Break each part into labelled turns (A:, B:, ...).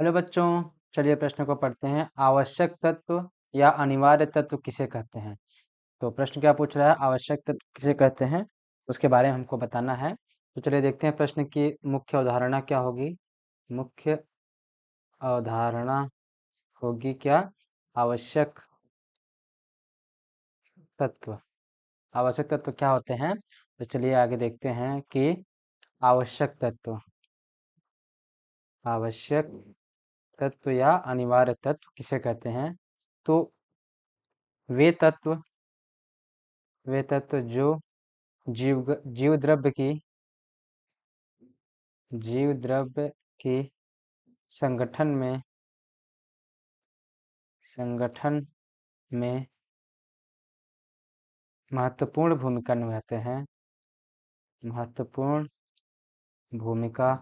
A: Hello बच्चों, चलिए प्रश्न को पढ़ते हैं। आवश्यक तत्व या अनिवार्य तत्व किसे कहते हैं? तो प्रश्न क्या पूछ रहा है, आवश्यक तत्व किसे कहते हैं, उसके बारे में हमको बताना है। तो चलिए देखते हैं प्रश्न की मुख्य अवधारणा क्या होगी। मुख्य अवधारणा होगी क्या? आवश्यक तत्व। आवश्यक तत्व क्या होते हैं? तो चलिए आगे देखते हैं कि आवश्यक तत्व, आवश्यक तत्व या अनिवार्य तत्व किसे कहते हैं। तो वे तत्व, वे तत्व जो जीव द्रव्य की, जीव द्रव्य की संगठन में, संगठन में महत्वपूर्ण भूमिका निभाते हैं, महत्वपूर्ण भूमिका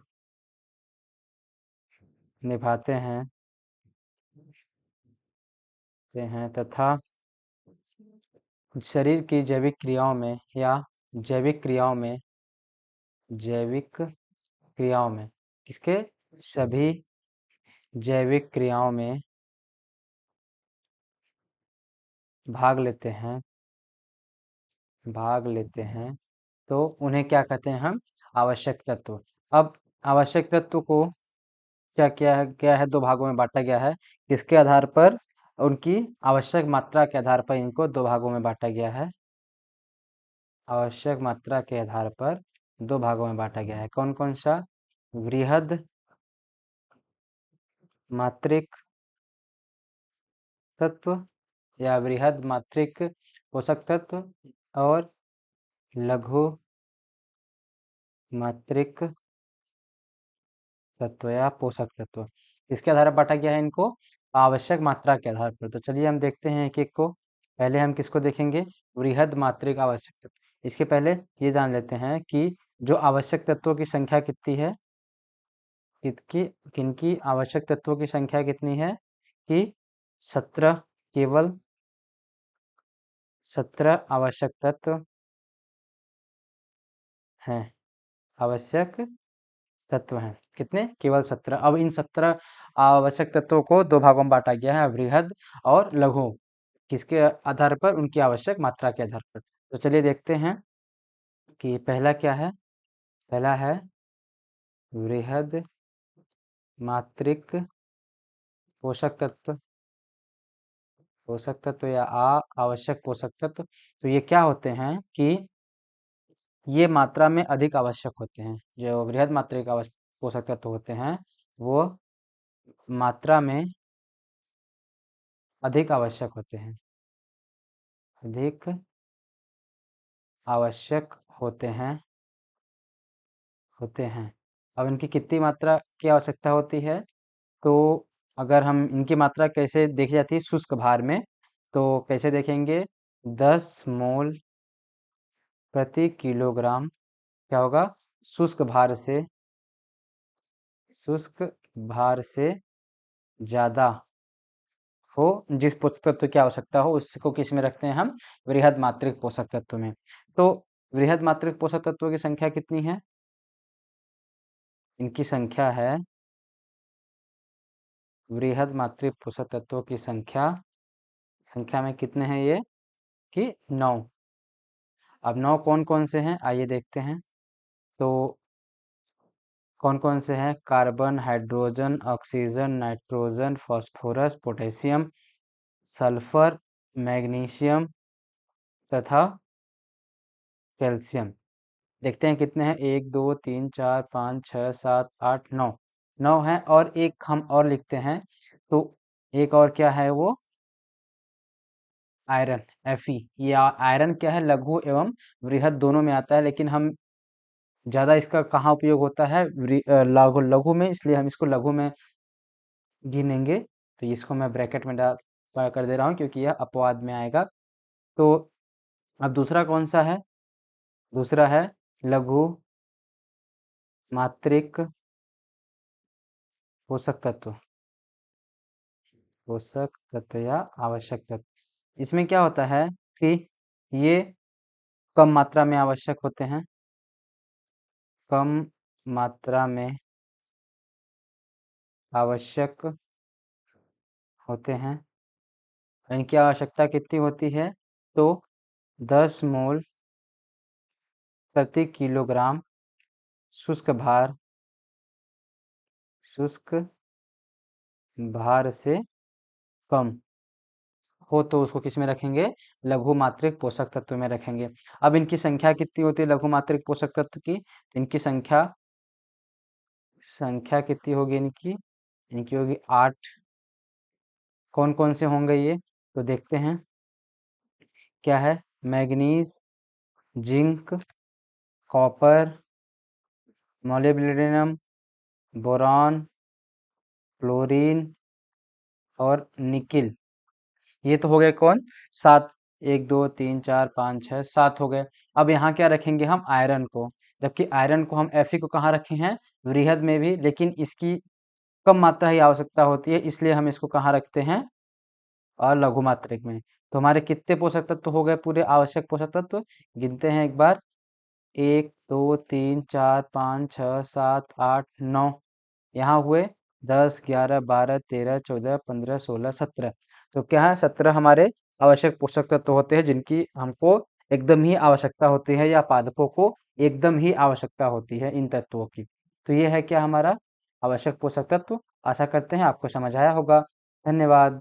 A: निभाते हैं तथा शरीर की जैविक क्रियाओं में या जैविक क्रियाओं में, जैविक क्रियाओं में, किसके? सभी जैविक क्रियाओं में भाग लेते हैं, भाग लेते हैं। तो उन्हें क्या कहते हैं हम? आवश्यक तत्व। अब आवश्यक तत्व को क्या किया है, क्या है, दो भागों में बांटा गया है। किसके आधार पर? उनकी आवश्यक मात्रा के आधार पर इनको दो भागों में बांटा गया है। आवश्यक मात्रा के आधार पर दो भागों में बांटा गया है। कौन कौन सा? वृहद मात्रिक तत्व या वृहद मात्रिक पोषक तत्व और लघु मात्रिक तत्व या पोषक तत्व। इसके आधार पर बांटा गया है इनको, आवश्यक मात्रा के आधार पर। तो चलिए हम देखते हैं एक एक को। पहले हम किसको देखेंगे? वृहद मात्रिक आवश्यक तत्व। इसके पहले ये जान लेते हैं कि जो आवश्यक तत्वों की संख्या कितनी है, कितकी किनकी आवश्यक तत्वों की संख्या कितनी है कि 17, केवल 17 आवश्यक तत्व हैं, आवश्यक तत्व हैं। कितने? केवल 17। अब इन 17 आवश्यक तत्वों को दो भागों में बांटा गया है, वृहद और लघु। किसके आधार पर? उनकी आवश्यक मात्रा के आधार पर। तो चलिए देखते हैं कि पहला क्या है। पहला है वृहद मात्रिक पोषक तत्व, पोषक तत्व या आवश्यक पोषक तत्व। तो ये क्या होते हैं कि ये मात्रा में अधिक आवश्यक होते हैं। जो वृहद मात्रिक आवश्यक पोषक तत्व होते हैं वो मात्रा में अधिक आवश्यक होते हैं, अधिक आवश्यक होते हैं। अब इनकी कितनी मात्रा की आवश्यकता होती है? तो अगर हम इनकी मात्रा कैसे देखी जाती है शुष्क भार में, तो कैसे देखेंगे? 10 मोल प्रति किलोग्राम क्या होगा? शुष्क भार से, शुष्क भार से ज़्यादा हो, जिस पोषक तत्व की आवश्यकता हो उसको किस में रखते हैं हम? वृहद मात्रिक पोषक तत्व में। तो वृहद मात्रिक पोषक तत्वों की संख्या कितनी है? इनकी संख्या है, वृहद मात्रिक पोषक तत्वों की संख्या, संख्या में कितने हैं ये कि 9। अब 9 कौन कौन से हैं आइए देखते हैं। तो कौन कौन से हैं? Carbon, hydrogen, oxygen, nitrogen, phosphorus, potassium, sulphur, magnesium तथा कैल्शियम। देखते हैं कितने हैं। 1 2 3 4 5 6 7 8 9, 9 है। और एक हम और लिखते हैं। तो एक और क्या है वो? Iron, Fe। ये आयरन क्या है? लघु एवं वृहद दोनों में आता है, लेकिन हम ज़्यादा इसका कहाँ उपयोग होता है? लघु, लघु में, इसलिए हम इसको लघु में गिनेंगे। तो इसको मैं ब्रैकेट में डाल कर दे रहा हूँ क्योंकि यह अपवाद में आएगा। तो अब दूसरा कौन सा है? दूसरा है लघु मात्रिक पोषक तत्व, पोषक तत्व या आवश्यक तत्व। इसमें क्या होता है कि ये कम मात्रा में आवश्यक होते हैं, कम मात्रा में आवश्यक होते हैं। इनकी आवश्यकता कितनी होती है? तो 10 मोल प्रति किलोग्राम शुष्क भार से कम हो तो उसको किस में रखेंगे? लघु मात्रिक पोषक तत्व में रखेंगे। अब इनकी संख्या कितनी होती है लघु मात्रिक पोषक तत्व की? इनकी संख्या संख्या कितनी होगी इनकी? इनकी होगी 8। कौन कौन से होंगे ये? तो देखते हैं क्या है। Manganese, zinc, copper, molybdenum, boron, chlorine और निकिल। ये तो हो गए कौन? 7। 1 2 3 4 5 6 7 हो गए। अब यहाँ क्या रखेंगे हम? आयरन को। जबकि आयरन को हम Fe को कहाँ रखे हैं? वृहद में भी, लेकिन इसकी कम मात्रा ही आवश्यकता होती है, इसलिए हम इसको कहाँ रखते हैं? और लघु मात्रिक में। तो हमारे कितने पोषक तत्व हो गए पूरे आवश्यक पोषक तत्व? गिनते हैं एक बार। 1 2 3 4 5 6 7 8 9। यहाँ हुए 10 11 12 13 14 15 16 17। तो क्या है? 17 हमारे आवश्यक पोषक तत्व होते हैं जिनकी हमको एकदम ही आवश्यकता होती है, या पादपों को एकदम ही आवश्यकता होती है इन तत्वों की। तो ये है क्या हमारा आवश्यक पोषक तत्व। आशा करते हैं आपको समझ आया होगा। धन्यवाद।